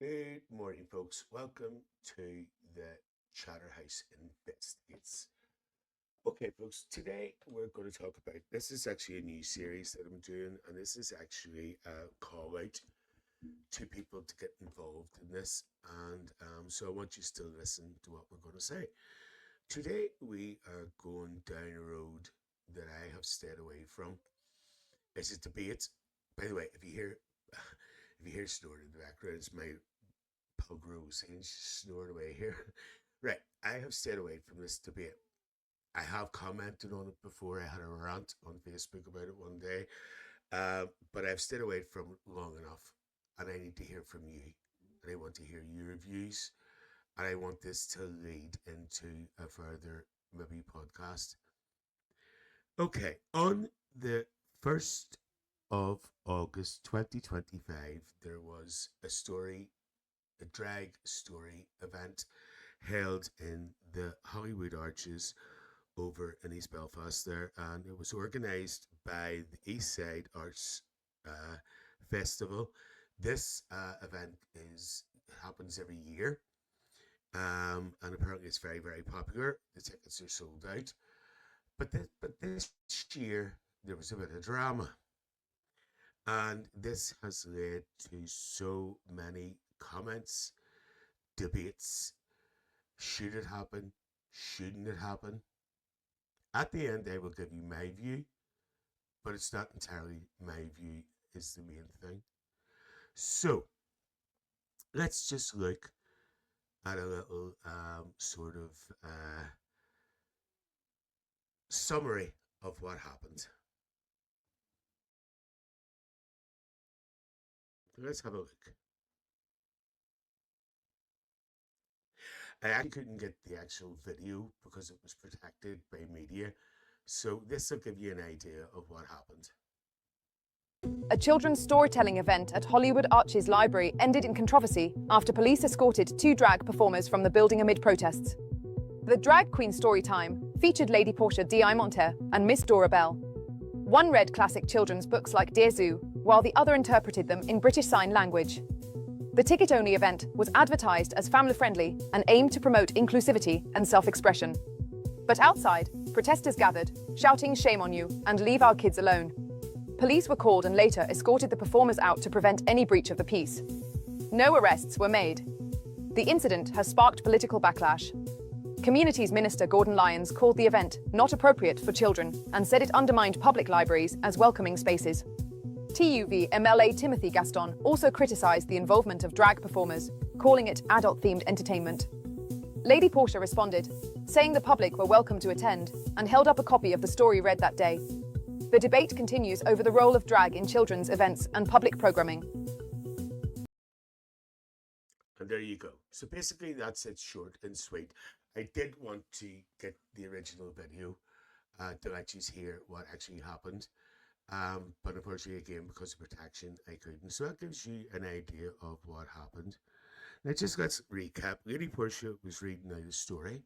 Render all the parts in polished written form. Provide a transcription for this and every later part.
Good morning, folks. Welcome to the Chatterhouse Investigates. Okay, folks, today we're going to talk about this is actually a new series that I'm doing, and this is actually a call out to people to get involved in this. And so I want you to still listen to what we're going to say. Today we are going down a road that I have stayed away from. It's a debate. By the way, if you hear snoring in the background, it's my pug Rose and she's snoring away here. Right, I have stayed away from this debate. I have commented on it before. I had a rant on Facebook about it one day, but I've stayed away from it long enough, and I need to hear from you, and I want to hear your views, and I want this to lead into a further maybe podcast. Okay, on the 1st of August 2025, there was a drag story event held in the Hollywood Arches over in East Belfast there, and it was organised by the East Side Arts Festival. This event happens every year, and apparently it's very, very popular. The tickets are sold out, but this year there was a bit of drama, and this has led to so many comments, debates. Should it happen? Shouldn't it happen? At the end, I will give you my view, but it's not entirely my view is the main thing. So let's just look at a little sort of summary of what happened. Let's have a look. I actually couldn't get the actual video because it was protected by media. So this will give you an idea of what happened. A children's storytelling event at Hollywood Arches Library ended in controversy after police escorted two drag performers from the building amid protests. The drag queen story time featured Lady Portia D.I. Monter and Miss Dora Bell. One read classic children's books like Dear Zoo, while the other interpreted them in British Sign Language. The ticket-only event was advertised as family-friendly and aimed to promote inclusivity and self-expression. But outside, protesters gathered, shouting "Shame on you" and "Leave our kids alone." Police were called and later escorted the performers out to prevent any breach of the peace. No arrests were made. The incident has sparked political backlash. Communities Minister Gordon Lyons called the event not appropriate for children and said it undermined public libraries as welcoming spaces. TUV MLA Timothy Gaston also criticised the involvement of drag performers, calling it adult-themed entertainment. Lady Portia responded, saying the public were welcome to attend, and held up a copy of the story read that day. The debate continues over the role of drag in children's events and public programming. And there you go. So basically that's it, short and sweet. I did want to get the original video to let you hear what actually happened. But unfortunately, again, because of protection, I couldn't. So that gives you an idea of what happened. Now, let's recap. Lady Portia was reading out a story,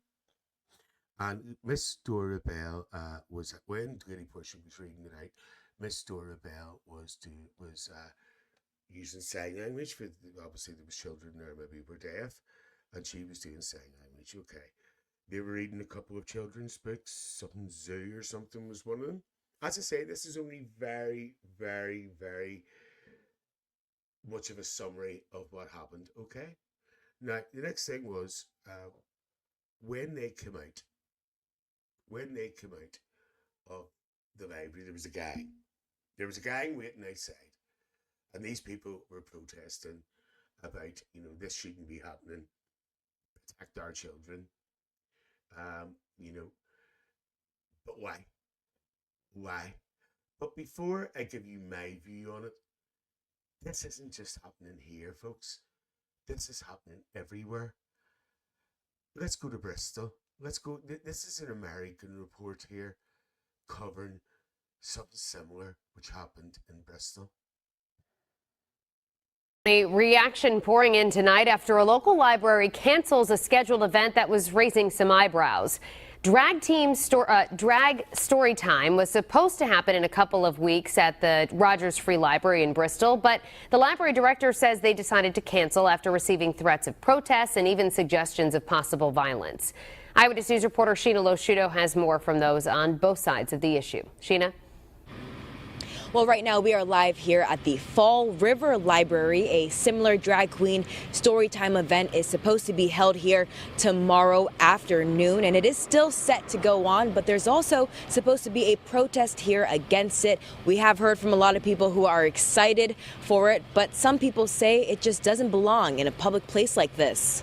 and Miss Dora Bell when Lady Portia was reading it out. Miss Dora Bell was using sign language for obviously there was children there maybe were deaf, and she was doing sign language. Okay, they were reading a couple of children's books. Something Zoo or something was one of them. As I say, this is only very, very, very much of a summary of what happened, okay? Now, the next thing was when they came out of the library, there was a gang. There was a gang waiting outside, and these people were protesting about, this shouldn't be happening, protect our children, but why? Why? But before I give you my view on it, this isn't just happening here, folks. This is happening everywhere. Let's go to Bristol. Let's go. This is an American report here covering something similar which happened in Bristol. A reaction pouring in tonight after a local library cancels a scheduled event that was raising some eyebrows. Drag story time was supposed to happen in a couple of weeks at the Rogers Free Library in Bristol, but the library director says they decided to cancel after receiving threats of protests and even suggestions of possible violence. Eyewitness News reporter Sheena Losciuto has more from those on both sides of the issue. Sheena? Well, right now we are live here at the Fall River Library. A similar drag queen storytime event is supposed to be held here tomorrow afternoon, and it is still set to go on, but there's also supposed to be a protest here against it. We have heard from a lot of people who are excited for it, but some people say it just doesn't belong in a public place like this.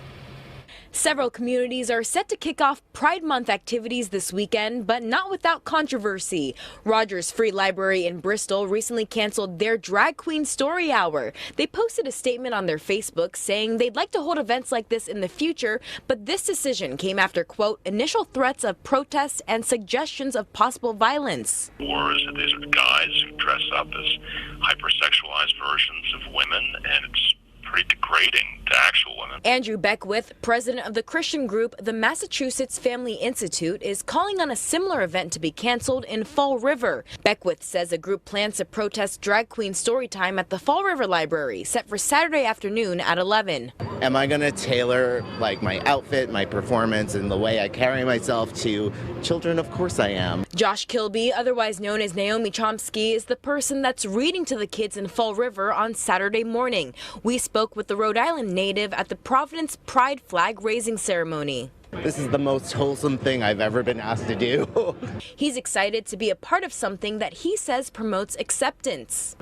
Several communities are set to kick off Pride Month activities this weekend, but not without controversy. Rogers Free Library in Bristol recently canceled their Drag Queen Story Hour. They posted a statement on their Facebook saying they'd like to hold events like this in the future, but this decision came after, quote, initial threats of protests and suggestions of possible violence. Or is that these are guys who dress up as hypersexualized versions of women, and it's pretty degrading to actual women. Andrew Beckwith, president of the Christian group the Massachusetts Family Institute, is calling on a similar event to be canceled in Fall River. Beckwith says the group plans to protest drag queen storytime at the Fall River Library, set for Saturday afternoon at 11. Am I going to tailor like my outfit, my performance, and the way I carry myself to children? Of course I am. Josh Kilby, otherwise known as Naomi Chomsky, is the person that's reading to the kids in Fall River on Saturday morning. We spoke with the Rhode Island native at the Providence Pride flag raising ceremony. This is the most wholesome thing I've ever been asked to do. He's excited to be a part of something that he says promotes acceptance.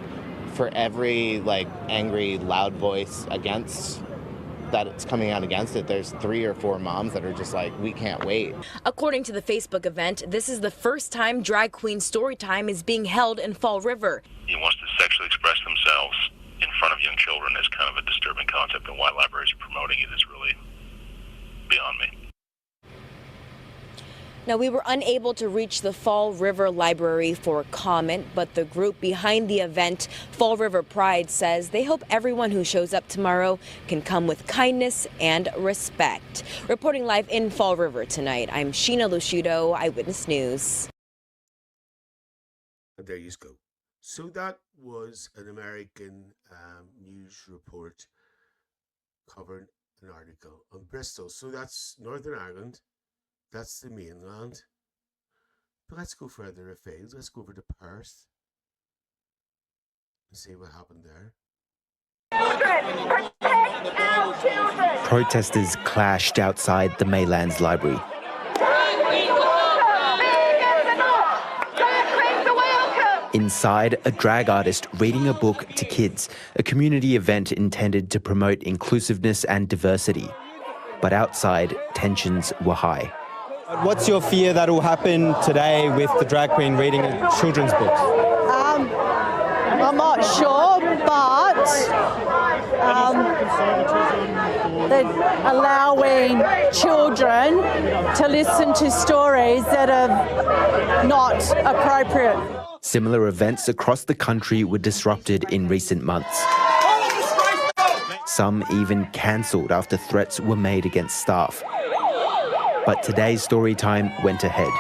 For every angry, loud voice against that it's coming out against it, there's 3 or 4 moms that are just like, we can't wait. According to the Facebook event, this is the first time Drag Queen Storytime is being held in Fall River. He wants to sexually express themselves in front of young children is kind of a disturbing concept, and why libraries are promoting it is really beyond me. Now, we were unable to reach the Fall River Library for comment, but the group behind the event, Fall River Pride, says they hope everyone who shows up tomorrow can come with kindness and respect. Reporting live in Fall River tonight, I'm Sheena Losciuto, Eyewitness News. And there you go. So that was an American news report covering an article on Bristol. So that's Northern Ireland. That's the mainland. But let's go further afield. Let's go over to Perth and see what happened there. Children, protect our children. Protesters clashed outside the Maylands Library. Inside, a drag artist reading a book to kids, a community event intended to promote inclusiveness and diversity. But outside, tensions were high. What's your fear that will happen today with the drag queen reading children's books? I'm not sure, but they're allowing children to listen to stories that are not appropriate. Similar events across the country were disrupted in recent months. Some even cancelled after threats were made against staff. But today's story time went ahead.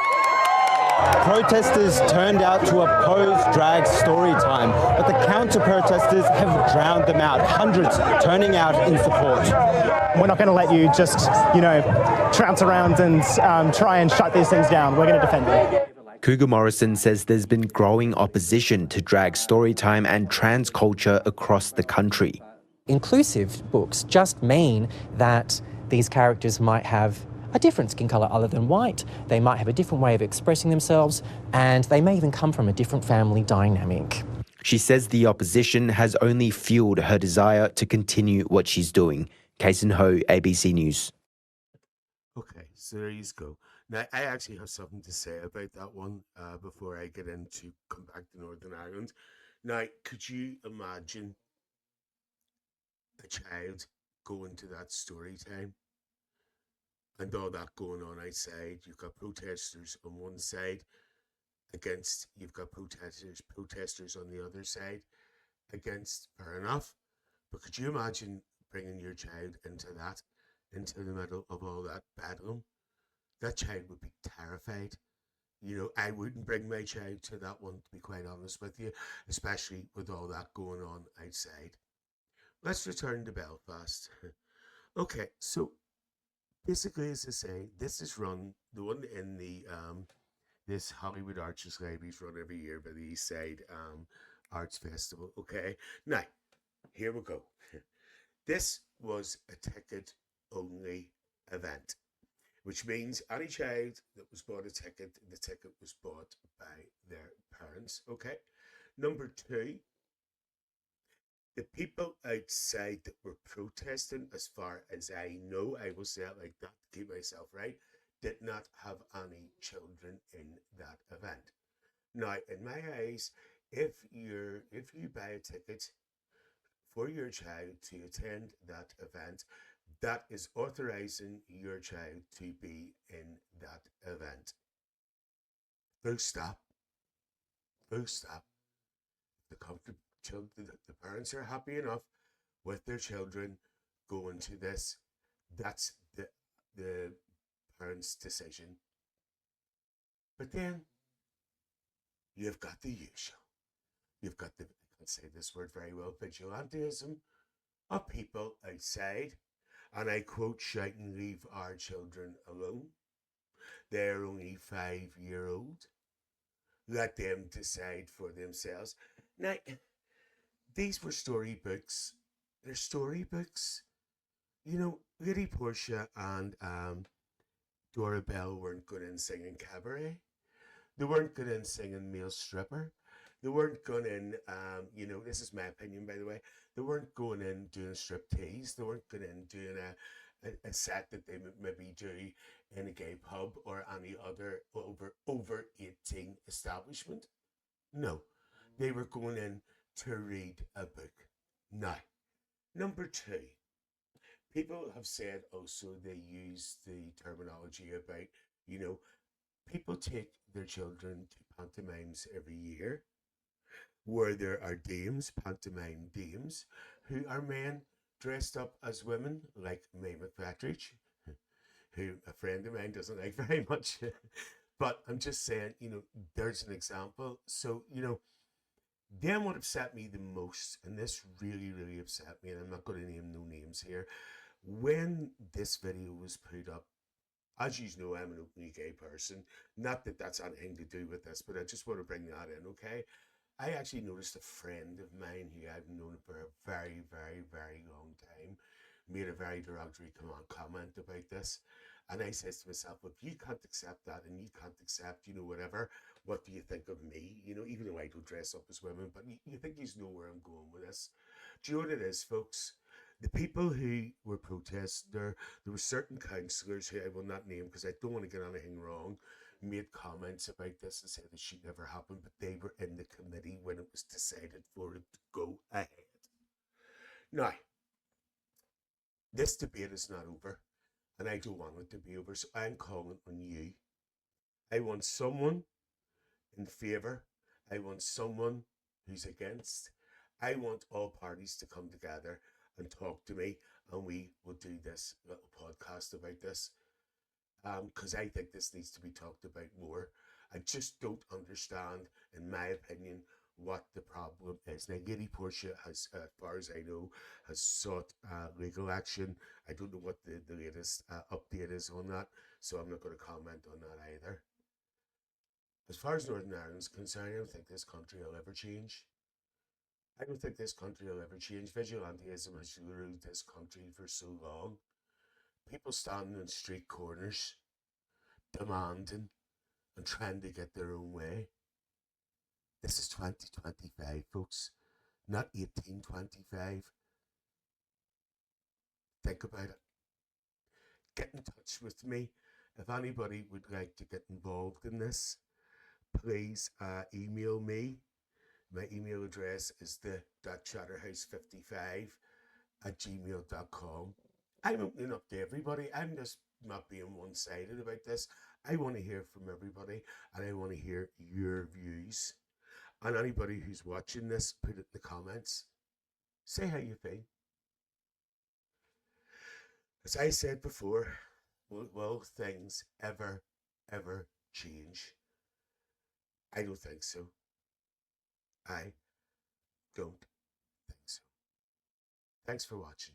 Protesters turned out to oppose drag story time, but the counter-protesters have drowned them out, hundreds turning out in support. We're not going to let you just, trounce around and try and shut these things down. We're going to defend them. Cougar Morrison says there's been growing opposition to drag storytime and trans culture across the country. Inclusive books just mean that these characters might have a different skin colour other than white, they might have a different way of expressing themselves, and they may even come from a different family dynamic. She says the opposition has only fueled her desire to continue what she's doing. Case in Ho, ABC News. Okay, so there you go. Now, I actually have something to say about that one before I get into come back to Northern Ireland. Now, could you imagine a child going to that story time and all that going on outside? You've got protesters on one side against, you've got protesters on the other side against, fair enough. But could you imagine bringing your child into the middle of all that bedlam? that child would be terrified. You know, I wouldn't bring my child to that one, to be quite honest with you, especially with all that going on outside. Let's return to Belfast. Okay, so basically, as I say, this is run, the one in the this Hollywood Arches Library is run every year by the East Side Arts Festival. Okay, now here we go. This was a ticket only event, which means any child that was bought a ticket, the ticket was bought by their parents. Okay, number two, the people outside that were protesting, as far as I know, I will say it like that to keep myself right, did not have any children in that event. Now, in my eyes, if you buy a ticket for your child to attend that event, that is authorizing your child to be in that event. Full stop. Full stop. The parents are happy enough with their children going to this. That's the parents' decision. But then you've got the usual. You've got the, I can't say this word very well, vigilantism of people outside, and I quote, shouting, "Leave our children alone. They're only 5-year old. Let them decide for themselves." Now, these were storybooks. They're storybooks. You know, Lady Portia and Dora Bell weren't going in singing cabaret. They weren't going in singing male stripper. They weren't going in, you know, this is my opinion, by the way. They weren't going in doing strip tease. They weren't going in doing a set that they maybe do in a gay pub or any other over 18 establishment. No, they were going in to read a book. Now, number two, people have said also they use the terminology about, you know, people take their children to pantomimes every year where there are dames, pantomime dames, who are men dressed up as women, like May McFatridge, who a friend of mine doesn't like very much. But I'm just saying, you know, there's an example. So, you know, then what upset me the most, and this really, really upset me, and I'm not going to name no names here, when this video was put up, as you know, I'm an openly gay person. Not that that's anything to do with this, but I just want to bring that in, okay? I actually noticed a friend of mine who I've known for a very, very, very long time made a very derogatory comment about this. And I says to myself, well, if you can't accept that and you can't accept, you know, whatever, what do you think of me? You know, even though I don't dress up as women, but you think you know where I'm going with this. Do you know what it is, folks? The people who were protesting, there were certain councillors who I will not name because I don't want to get anything wrong, made comments about this and said it should never happen, but they were in the committee when it was decided for it to go ahead. Now, this debate is not over, and I don't want it to be over, so I'm calling on you. I want someone in favour. I want someone who's against. I want all parties to come together and talk to me, and we will do this little podcast about this. Because I think this needs to be talked about more. I just don't understand, in my opinion, what the problem is. Now, Lady Portia has, as far as I know, has sought legal action. I don't know what the latest update is on that, so I'm not going to comment on that either. As far as Northern Ireland's concerned, I don't think this country will ever change. I don't think this country will ever change. Vigilantism has ruled this country for so long. People standing in street corners, demanding and trying to get their own way. This is 2025, folks, not 1825. Think about it. Get in touch with me. If anybody would like to get involved in this, please email me. My email address is the.chatterhouse55@gmail.com. I'm opening up to everybody. I'm just not being one-sided about this. I want to hear from everybody, and I want to hear your views. And anybody who's watching this, put it in the comments. Say how you feel. As I said before, will things ever change? I don't think so. I don't think so. Thanks for watching.